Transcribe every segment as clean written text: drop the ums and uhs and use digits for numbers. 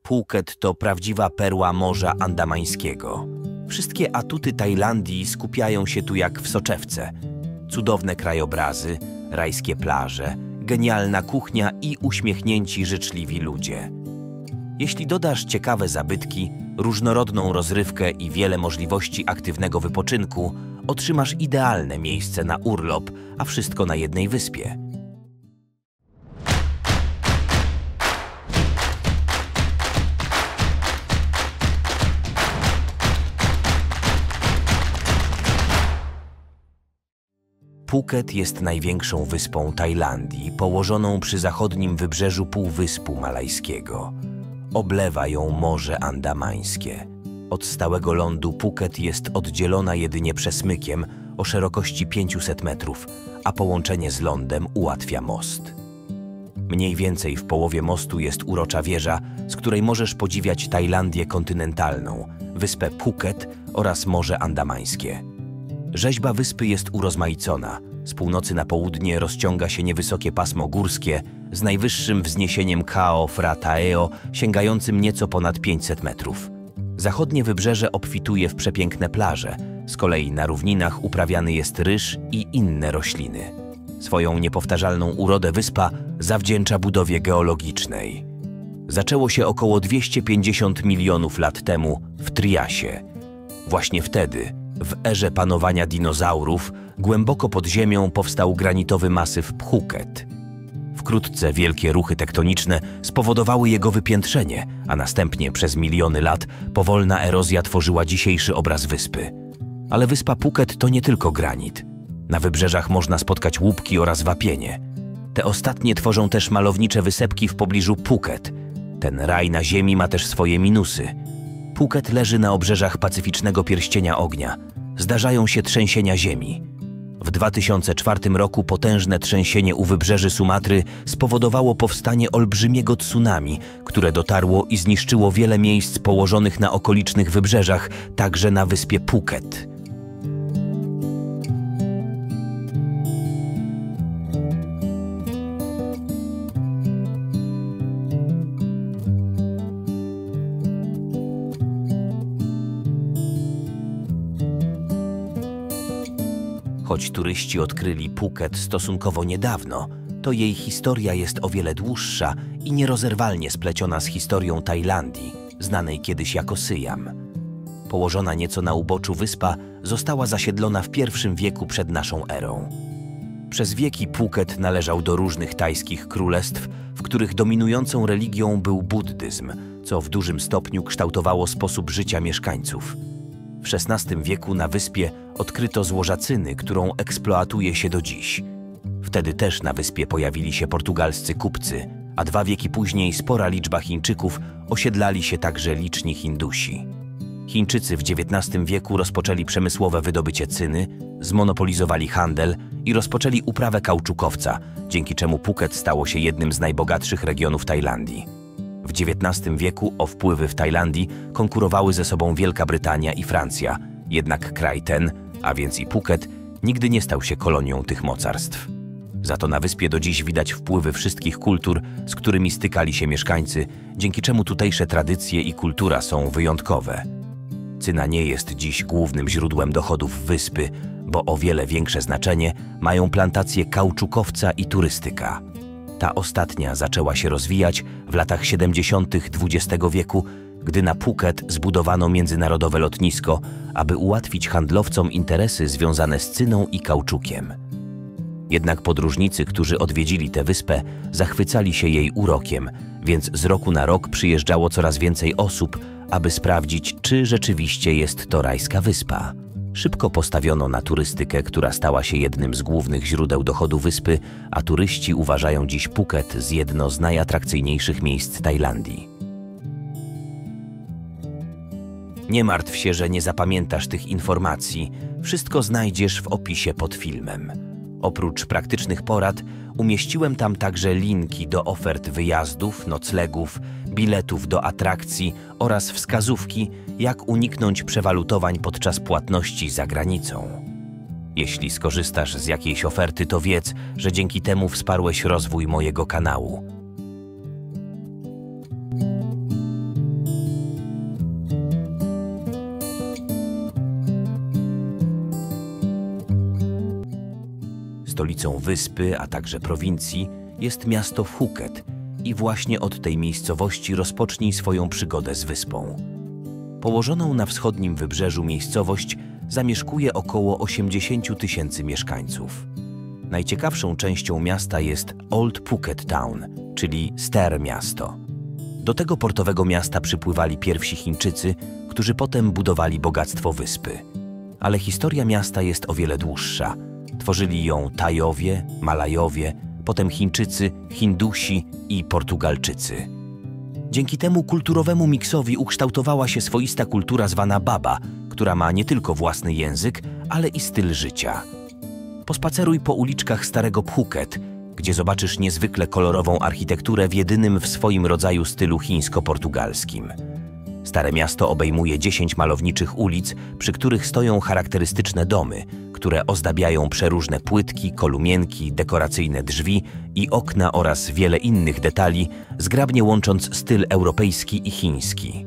Phuket to prawdziwa perła Morza Andamańskiego. Wszystkie atuty Tajlandii skupiają się tu jak w soczewce. Cudowne krajobrazy, rajskie plaże, genialna kuchnia i uśmiechnięci, życzliwi ludzie. Jeśli dodasz ciekawe zabytki, różnorodną rozrywkę i wiele możliwości aktywnego wypoczynku, otrzymasz idealne miejsce na urlop, a wszystko na jednej wyspie. Phuket jest największą wyspą Tajlandii, położoną przy zachodnim wybrzeżu Półwyspu Malajskiego. Oblewa ją Morze Andamańskie. Od stałego lądu Phuket jest oddzielona jedynie przesmykiem o szerokości 500 metrów, a połączenie z lądem ułatwia most. Mniej więcej w połowie mostu jest urocza wieża, z której możesz podziwiać Tajlandię kontynentalną, wyspę Phuket oraz Morze Andamańskie. Rzeźba wyspy jest urozmaicona. Z północy na południe rozciąga się niewysokie pasmo górskie z najwyższym wzniesieniem Khao Phra Thao sięgającym nieco ponad 500 metrów. Zachodnie wybrzeże obfituje w przepiękne plaże, z kolei na równinach uprawiany jest ryż i inne rośliny. Swoją niepowtarzalną urodę wyspa zawdzięcza budowie geologicznej. Zaczęło się około 250 milionów lat temu w Triasie. Właśnie wtedy, w erze panowania dinozaurów, głęboko pod ziemią powstał granitowy masyw Phuket. Wkrótce wielkie ruchy tektoniczne spowodowały jego wypiętrzenie, a następnie przez miliony lat powolna erozja tworzyła dzisiejszy obraz wyspy. Ale wyspa Phuket to nie tylko granit. Na wybrzeżach można spotkać łupki oraz wapienie. Te ostatnie tworzą też malownicze wysepki w pobliżu Phuket. Ten raj na ziemi ma też swoje minusy. Phuket leży na obrzeżach pacyficznego pierścienia ognia. Zdarzają się trzęsienia ziemi. W 2004 roku potężne trzęsienie u wybrzeży Sumatry spowodowało powstanie olbrzymiego tsunami, które dotarło i zniszczyło wiele miejsc położonych na okolicznych wybrzeżach, także na wyspie Phuket. Choć turyści odkryli Phuket stosunkowo niedawno, to jej historia jest o wiele dłuższa i nierozerwalnie spleciona z historią Tajlandii, znanej kiedyś jako Syjam. Położona nieco na uboczu wyspa została zasiedlona w I wieku przed naszą erą. Przez wieki Phuket należał do różnych tajskich królestw, w których dominującą religią był buddyzm, co w dużym stopniu kształtowało sposób życia mieszkańców. W XVI wieku na wyspie odkryto złożacyny, którą eksploatuje się do dziś. Wtedy też na wyspie pojawili się portugalscy kupcy, a 2 wieki później spora liczba Chińczyków osiedlali się także liczni Hindusi. Chińczycy w XIX wieku rozpoczęli przemysłowe wydobycie cyny, zmonopolizowali handel i rozpoczęli uprawę kauczukowca, dzięki czemu Phuket stało się jednym z najbogatszych regionów Tajlandii. W XIX wieku o wpływy w Tajlandii konkurowały ze sobą Wielka Brytania i Francja, jednak kraj ten, a więc i Phuket, nigdy nie stał się kolonią tych mocarstw. Za to na wyspie do dziś widać wpływy wszystkich kultur, z którymi stykali się mieszkańcy, dzięki czemu tutejsze tradycje i kultura są wyjątkowe. Cyna nie jest dziś głównym źródłem dochodów wyspy, bo o wiele większe znaczenie mają plantacje kauczukowca i turystyka. Ta ostatnia zaczęła się rozwijać w latach 70. XX wieku, gdy na Phuket zbudowano międzynarodowe lotnisko, aby ułatwić handlowcom interesy związane z cyną i kauczukiem. Jednak podróżnicy, którzy odwiedzili tę wyspę, zachwycali się jej urokiem, więc z roku na rok przyjeżdżało coraz więcej osób, aby sprawdzić, czy rzeczywiście jest to rajska wyspa. Szybko postawiono na turystykę, która stała się jednym z głównych źródeł dochodu wyspy, a turyści uważają dziś Phuket za jedno z najatrakcyjniejszych miejsc Tajlandii. Nie martw się, że nie zapamiętasz tych informacji. Wszystko znajdziesz w opisie pod filmem. Oprócz praktycznych porad umieściłem tam także linki do ofert wyjazdów, noclegów, biletów do atrakcji oraz wskazówki, jak uniknąć przewalutowań podczas płatności za granicą. Jeśli skorzystasz z jakiejś oferty, to wiedz, że dzięki temu wsparłeś rozwój mojego kanału. stolicą wyspy, a także prowincji, jest miasto Phuket i właśnie od tej miejscowości rozpocznij swoją przygodę z wyspą. Położoną na wschodnim wybrzeżu miejscowość zamieszkuje około 80 000 mieszkańców. Najciekawszą częścią miasta jest Old Phuket Town, czyli Stare Miasto. Do tego portowego miasta przypływali pierwsi Chińczycy, którzy potem budowali bogactwo wyspy. Ale historia miasta jest o wiele dłuższa. Tworzyli ją Tajowie, Malajowie, potem Chińczycy, Hindusi i Portugalczycy. Dzięki temu kulturowemu miksowi ukształtowała się swoista kultura zwana Baba, która ma nie tylko własny język, ale i styl życia. Pospaceruj po uliczkach Starego Phuket, gdzie zobaczysz niezwykle kolorową architekturę w jedynym w swoim rodzaju stylu chińsko-portugalskim. Stare miasto obejmuje 10 malowniczych ulic, przy których stoją charakterystyczne domy, które ozdabiają przeróżne płytki, kolumienki, dekoracyjne drzwi i okna oraz wiele innych detali, zgrabnie łącząc styl europejski i chiński.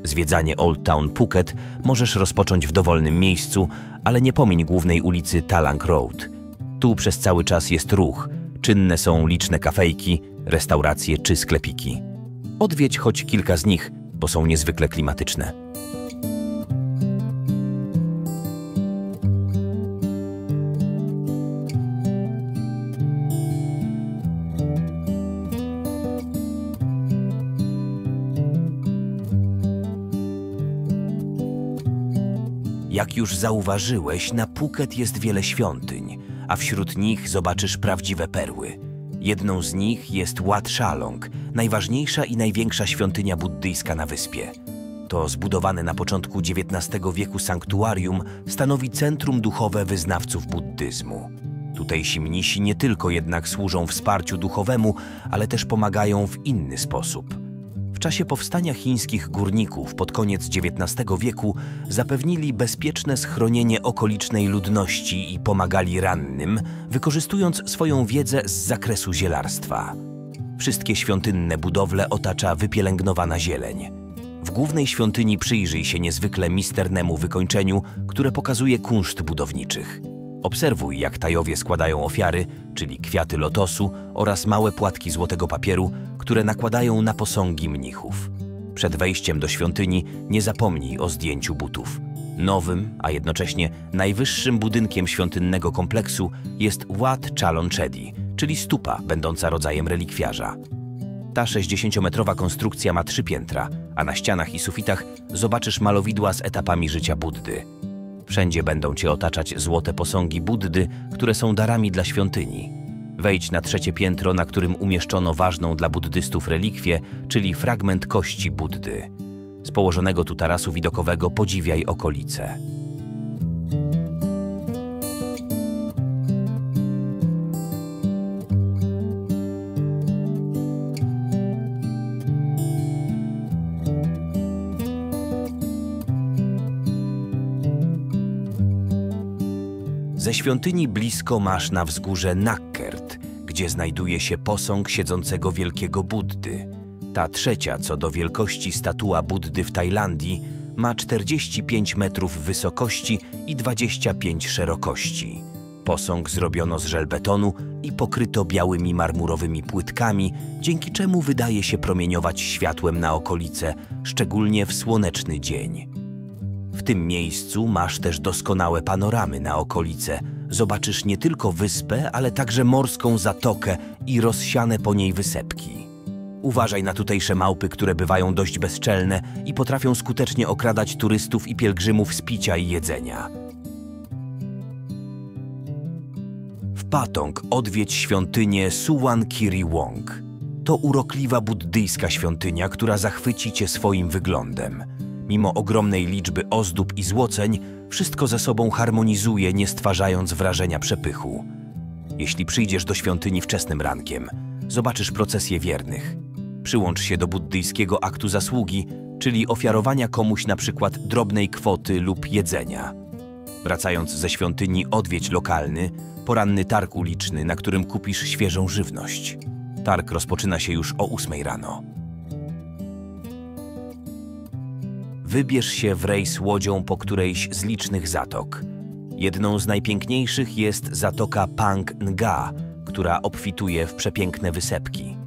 Zwiedzanie Old Town Phuket możesz rozpocząć w dowolnym miejscu, ale nie pomiń głównej ulicy Talang Road. Tu przez cały czas jest ruch, czynne są liczne kafejki, restauracje czy sklepiki. Odwiedź choć kilka z nich, bo są niezwykle klimatyczne. Jak już zauważyłeś, na Phuket jest wiele świątyń, a wśród nich zobaczysz prawdziwe perły. Jedną z nich jest Wat Shalong, najważniejsza i największa świątynia buddyjska na wyspie. To zbudowane na początku XIX wieku sanktuarium stanowi centrum duchowe wyznawców buddyzmu. Tutejsi mnisi nie tylko jednak służą wsparciu duchowemu, ale też pomagają w inny sposób. W czasie powstania chińskich górników pod koniec XIX wieku zapewnili bezpieczne schronienie okolicznej ludności i pomagali rannym, wykorzystując swoją wiedzę z zakresu zielarstwa. Wszystkie świątynne budowle otacza wypielęgnowana zieleń. W głównej świątyni przyjrzyj się niezwykle misternemu wykończeniu, które pokazuje kunszt budowniczych. Obserwuj, jak Tajowie składają ofiary, czyli kwiaty lotosu oraz małe płatki złotego papieru, które nakładają na posągi mnichów. Przed wejściem do świątyni nie zapomnij o zdjęciu butów. Nowym, a jednocześnie najwyższym budynkiem świątynnego kompleksu jest Wat Chalonchedi, czyli stupa będąca rodzajem relikwiarza. Ta 60-metrowa konstrukcja ma 3 piętra, a na ścianach i sufitach zobaczysz malowidła z etapami życia Buddy. Wszędzie będą cię otaczać złote posągi Buddy, które są darami dla świątyni. Wejdź na 3. piętro, na którym umieszczono ważną dla buddystów relikwię, czyli fragment kości Buddy. Z położonego tu tarasu widokowego podziwiaj okolice. Ze świątyni blisko masz na wzgórze Nakkert, gdzie znajduje się posąg siedzącego wielkiego Buddy. Ta trzecia co do wielkości statua Buddy w Tajlandii ma 45 metrów wysokości i 25 szerokości. Posąg zrobiono z żelbetonu i pokryto białymi marmurowymi płytkami, dzięki czemu wydaje się promieniować światłem na okolice, szczególnie w słoneczny dzień. W tym miejscu masz też doskonałe panoramy na okolice. Zobaczysz nie tylko wyspę, ale także morską zatokę i rozsiane po niej wysepki. Uważaj na tutejsze małpy, które bywają dość bezczelne i potrafią skutecznie okradać turystów i pielgrzymów z picia i jedzenia. W Patong odwiedź świątynię Suwan Kiri Wong. To urokliwa buddyjska świątynia, która zachwyci cię swoim wyglądem. Mimo ogromnej liczby ozdób i złoceń, wszystko ze sobą harmonizuje, nie stwarzając wrażenia przepychu. Jeśli przyjdziesz do świątyni wczesnym rankiem, zobaczysz procesję wiernych. Przyłącz się do buddyjskiego aktu zasługi, czyli ofiarowania komuś na przykład drobnej kwoty lub jedzenia. Wracając ze świątyni, odwiedź lokalny, poranny targ uliczny, na którym kupisz świeżą żywność. Targ rozpoczyna się już o 8 rano. Wybierz się w rejs łodzią po którejś z licznych zatok. Jedną z najpiękniejszych jest zatoka Phang Nga, która obfituje w przepiękne wysepki.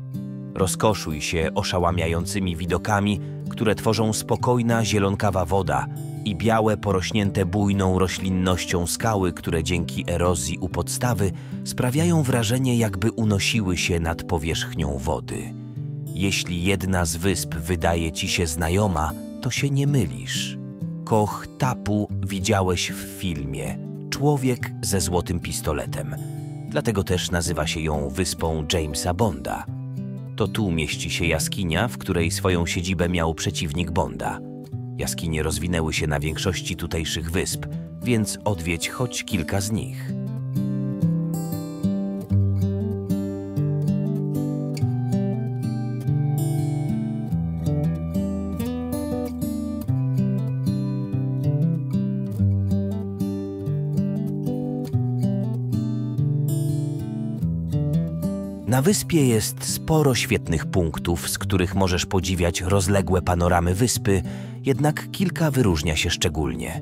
Rozkoszuj się oszałamiającymi widokami, które tworzą spokojna, zielonkawa woda i białe, porośnięte bujną roślinnością skały, które dzięki erozji u podstawy sprawiają wrażenie, jakby unosiły się nad powierzchnią wody. Jeśli jedna z wysp wydaje ci się znajoma, to się nie mylisz. Koh Tapu widziałeś w filmie Człowiek ze złotym pistoletem. Dlatego też nazywa się ją wyspą Jamesa Bonda. To tu mieści się jaskinia, w której swoją siedzibę miał przeciwnik Bonda. Jaskinie rozwinęły się na większości tutejszych wysp, więc odwiedź choć kilka z nich. Na wyspie jest sporo świetnych punktów, z których możesz podziwiać rozległe panoramy wyspy, jednak kilka wyróżnia się szczególnie.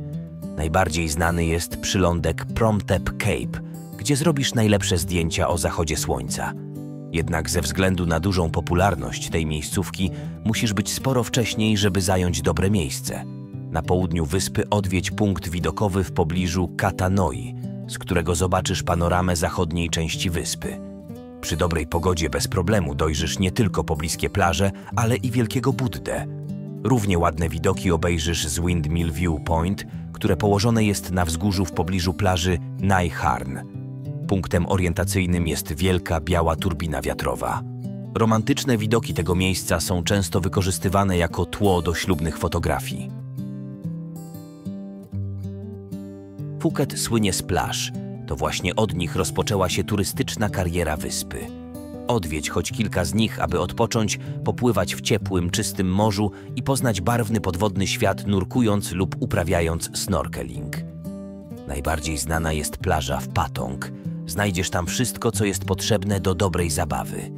Najbardziej znany jest przylądek Promthep Cape, gdzie zrobisz najlepsze zdjęcia o zachodzie słońca. Jednak ze względu na dużą popularność tej miejscówki musisz być sporo wcześniej, żeby zająć dobre miejsce. Na południu wyspy odwiedź punkt widokowy w pobliżu Katanoi, z którego zobaczysz panoramę zachodniej części wyspy. Przy dobrej pogodzie bez problemu dojrzysz nie tylko pobliskie plaże, ale i Wielkiego Buddę. Równie ładne widoki obejrzysz z Windmill Viewpoint, które położone jest na wzgórzu w pobliżu plaży Nai Harn. Punktem orientacyjnym jest wielka, biała turbina wiatrowa. Romantyczne widoki tego miejsca są często wykorzystywane jako tło do ślubnych fotografii. Phuket słynie z plaż. To właśnie od nich rozpoczęła się turystyczna kariera wyspy. Odwiedź choć kilka z nich, aby odpocząć, popływać w ciepłym, czystym morzu i poznać barwny podwodny świat, nurkując lub uprawiając snorkeling. Najbardziej znana jest plaża w Patong. Znajdziesz tam wszystko, co jest potrzebne do dobrej zabawy.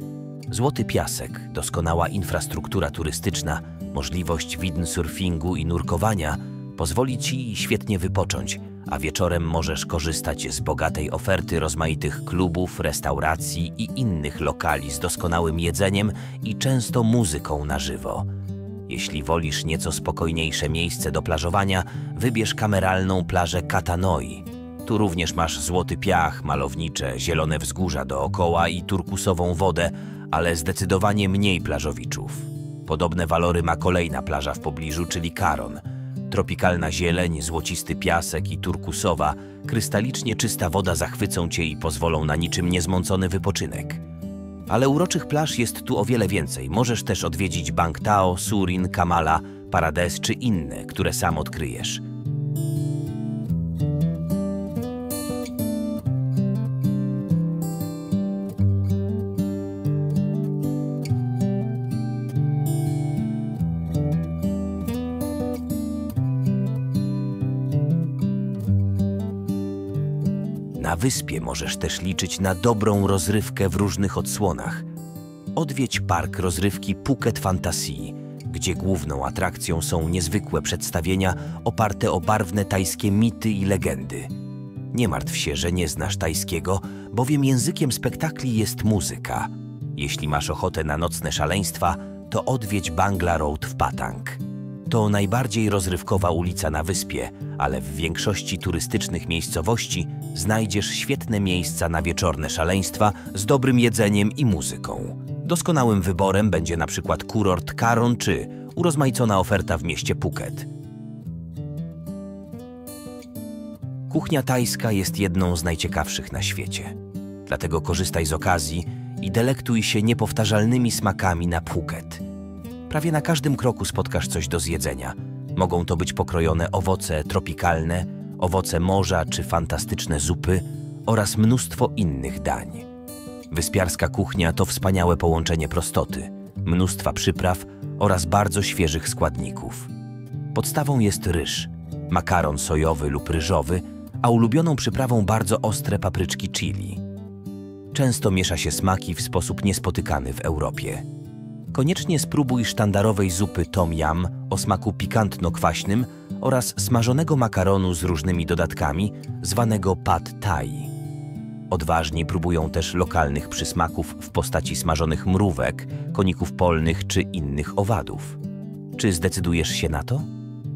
Złoty piasek, doskonała infrastruktura turystyczna, możliwość windsurfingu i nurkowania pozwoli ci świetnie wypocząć, a wieczorem możesz korzystać z bogatej oferty rozmaitych klubów, restauracji i innych lokali z doskonałym jedzeniem i często muzyką na żywo. Jeśli wolisz nieco spokojniejsze miejsce do plażowania, wybierz kameralną plażę Katanoi. Tu również masz złoty piach, malownicze, zielone wzgórza dookoła i turkusową wodę, ale zdecydowanie mniej plażowiczów. Podobne walory ma kolejna plaża w pobliżu, czyli Karon. Tropikalna zieleń, złocisty piasek i turkusowa, krystalicznie czysta woda zachwycą cię i pozwolą na niczym niezmącony wypoczynek. Ale uroczych plaż jest tu o wiele więcej. Możesz też odwiedzić Bang Tao, Surin, Kamala, Paradise czy inne, które sam odkryjesz. Na wyspie możesz też liczyć na dobrą rozrywkę w różnych odsłonach. Odwiedź park rozrywki Phuket Fantasy, gdzie główną atrakcją są niezwykłe przedstawienia oparte o barwne tajskie mity i legendy. Nie martw się, że nie znasz tajskiego, bowiem językiem spektakli jest muzyka. Jeśli masz ochotę na nocne szaleństwa, to odwiedź Bangla Road w Patang. To najbardziej rozrywkowa ulica na wyspie, ale w większości turystycznych miejscowości znajdziesz świetne miejsca na wieczorne szaleństwa z dobrym jedzeniem i muzyką. Doskonałym wyborem będzie na przykład kurort Karon czy urozmaicona oferta w mieście Phuket. Kuchnia tajska jest jedną z najciekawszych na świecie. Dlatego korzystaj z okazji i delektuj się niepowtarzalnymi smakami na Phuket. Prawie na każdym kroku spotkasz coś do zjedzenia. Mogą to być pokrojone owoce tropikalne, owoce morza czy fantastyczne zupy oraz mnóstwo innych dań. Wyspiarska kuchnia to wspaniałe połączenie prostoty, mnóstwa przypraw oraz bardzo świeżych składników. Podstawą jest ryż, makaron sojowy lub ryżowy, a ulubioną przyprawą bardzo ostre papryczki chili. Często miesza się smaki w sposób niespotykany w Europie. Koniecznie spróbuj sztandarowej zupy tom yum o smaku pikantno-kwaśnym oraz smażonego makaronu z różnymi dodatkami, zwanego pad thai. Odważni próbują też lokalnych przysmaków w postaci smażonych mrówek, koników polnych czy innych owadów. Czy zdecydujesz się na to?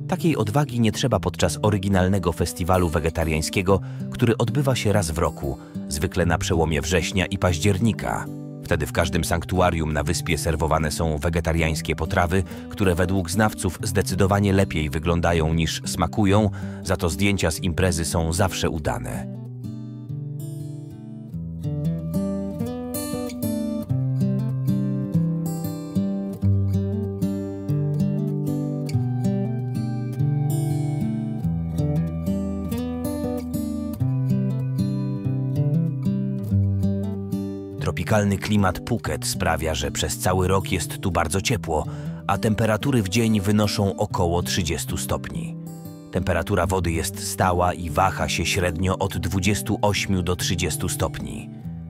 Takiej odwagi nie trzeba podczas oryginalnego festiwalu wegetariańskiego, który odbywa się raz w roku, zwykle na przełomie września i października. Wtedy w każdym sanktuarium na wyspie serwowane są wegetariańskie potrawy, które według znawców zdecydowanie lepiej wyglądają niż smakują, za to zdjęcia z imprezy są zawsze udane. Tropikalny klimat Phuket sprawia, że przez cały rok jest tu bardzo ciepło, a temperatury w dzień wynoszą około 30 stopni. Temperatura wody jest stała i waha się średnio od 28 do 30 stopni.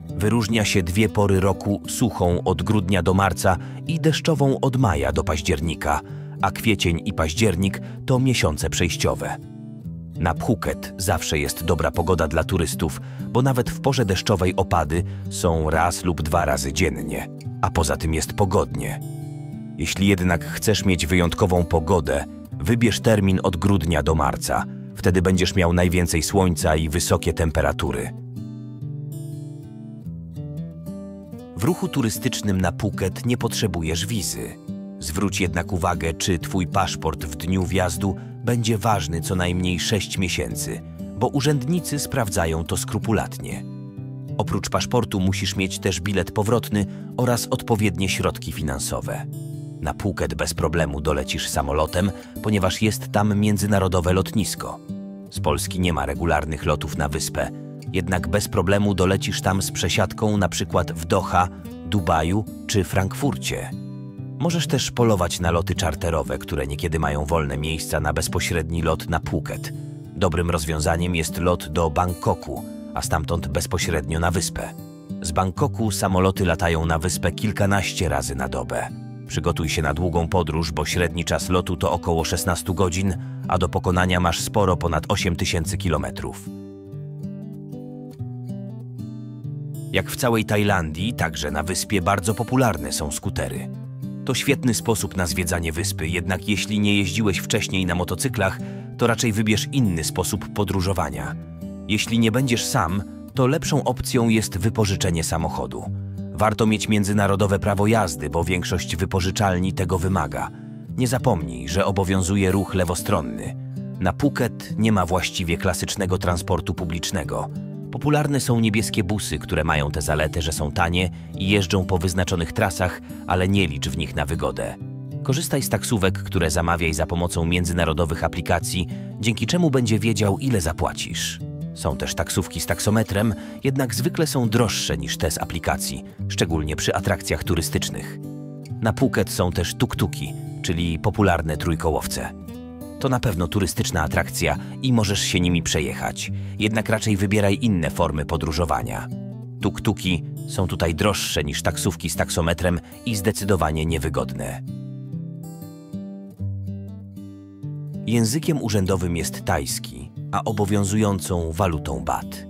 Wyróżnia się dwie pory roku: suchą od grudnia do marca i deszczową od maja do października, a kwiecień i październik to miesiące przejściowe. Na Phuket zawsze jest dobra pogoda dla turystów, bo nawet w porze deszczowej opady są raz lub dwa razy dziennie, a poza tym jest pogodnie. Jeśli jednak chcesz mieć wyjątkową pogodę, wybierz termin od grudnia do marca. Wtedy będziesz miał najwięcej słońca i wysokie temperatury. W ruchu turystycznym na Phuket nie potrzebujesz wizy. Zwróć jednak uwagę, czy twój paszport w dniu wjazdu będzie ważny co najmniej 6 miesięcy, bo urzędnicy sprawdzają to skrupulatnie. Oprócz paszportu musisz mieć też bilet powrotny oraz odpowiednie środki finansowe. Na Phuket bez problemu dolecisz samolotem, ponieważ jest tam międzynarodowe lotnisko. Z Polski nie ma regularnych lotów na wyspę, jednak bez problemu dolecisz tam z przesiadką np. w Doha, Dubaju czy Frankfurcie. Możesz też polować na loty czarterowe, które niekiedy mają wolne miejsca na bezpośredni lot na Phuket. Dobrym rozwiązaniem jest lot do Bangkoku, a stamtąd bezpośrednio na wyspę. Z Bangkoku samoloty latają na wyspę kilkanaście razy na dobę. Przygotuj się na długą podróż, bo średni czas lotu to około 16 godzin, a do pokonania masz sporo ponad 8000 kilometrów. Jak w całej Tajlandii, także na wyspie bardzo popularne są skutery. To świetny sposób na zwiedzanie wyspy, jednak jeśli nie jeździłeś wcześniej na motocyklach, to raczej wybierz inny sposób podróżowania. Jeśli nie będziesz sam, to lepszą opcją jest wypożyczenie samochodu. Warto mieć międzynarodowe prawo jazdy, bo większość wypożyczalni tego wymaga. Nie zapomnij, że obowiązuje ruch lewostronny. Na Phuket nie ma właściwie klasycznego transportu publicznego. Popularne są niebieskie busy, które mają tę zaletę, że są tanie i jeżdżą po wyznaczonych trasach, ale nie licz w nich na wygodę. Korzystaj z taksówek, które zamawiaj za pomocą międzynarodowych aplikacji, dzięki czemu będzie wiedział, ile zapłacisz. Są też taksówki z taksometrem, jednak zwykle są droższe niż te z aplikacji, szczególnie przy atrakcjach turystycznych. Na Phuket są też tuk-tuki, czyli popularne trójkołowce. To na pewno turystyczna atrakcja i możesz się nimi przejechać, jednak raczej wybieraj inne formy podróżowania. Tuk-tuki są tutaj droższe niż taksówki z taksometrem i zdecydowanie niewygodne. Językiem urzędowym jest tajski, a obowiązującą walutą baht.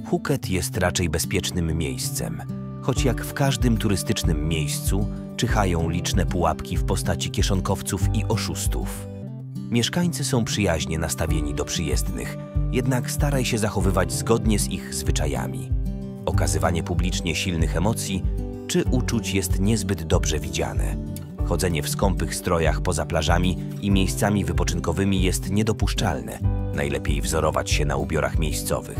Phuket jest raczej bezpiecznym miejscem, choć jak w każdym turystycznym miejscu czyhają liczne pułapki w postaci kieszonkowców i oszustów. Mieszkańcy są przyjaźnie nastawieni do przyjezdnych, jednak staraj się zachowywać zgodnie z ich zwyczajami. Okazywanie publicznie silnych emocji czy uczuć jest niezbyt dobrze widziane. Chodzenie w skąpych strojach poza plażami i miejscami wypoczynkowymi jest niedopuszczalne. Najlepiej wzorować się na ubiorach miejscowych.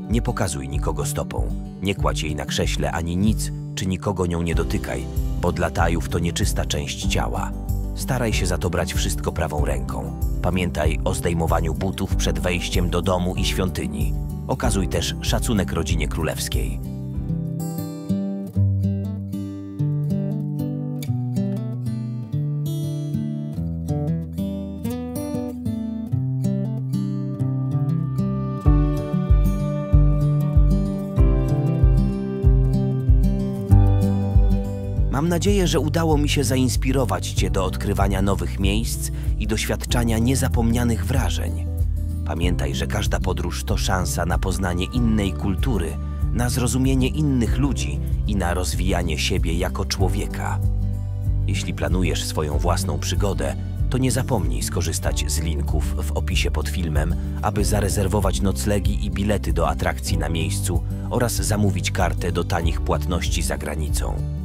Nie pokazuj nikogo stopą, nie kładź jej na krześle ani nic, czy nikogo nią nie dotykaj, bo dla Tajów to nieczysta część ciała. Staraj się za to brać wszystko prawą ręką. Pamiętaj o zdejmowaniu butów przed wejściem do domu i świątyni. Okazuj też szacunek rodzinie królewskiej. Mam Mam nadzieję, że udało mi się zainspirować Cię do odkrywania nowych miejsc i doświadczania niezapomnianych wrażeń. Pamiętaj, że każda podróż to szansa na poznanie innej kultury, na zrozumienie innych ludzi i na rozwijanie siebie jako człowieka. Jeśli planujesz swoją własną przygodę, to nie zapomnij skorzystać z linków w opisie pod filmem, aby zarezerwować noclegi i bilety do atrakcji na miejscu oraz zamówić kartę do tanich płatności za granicą.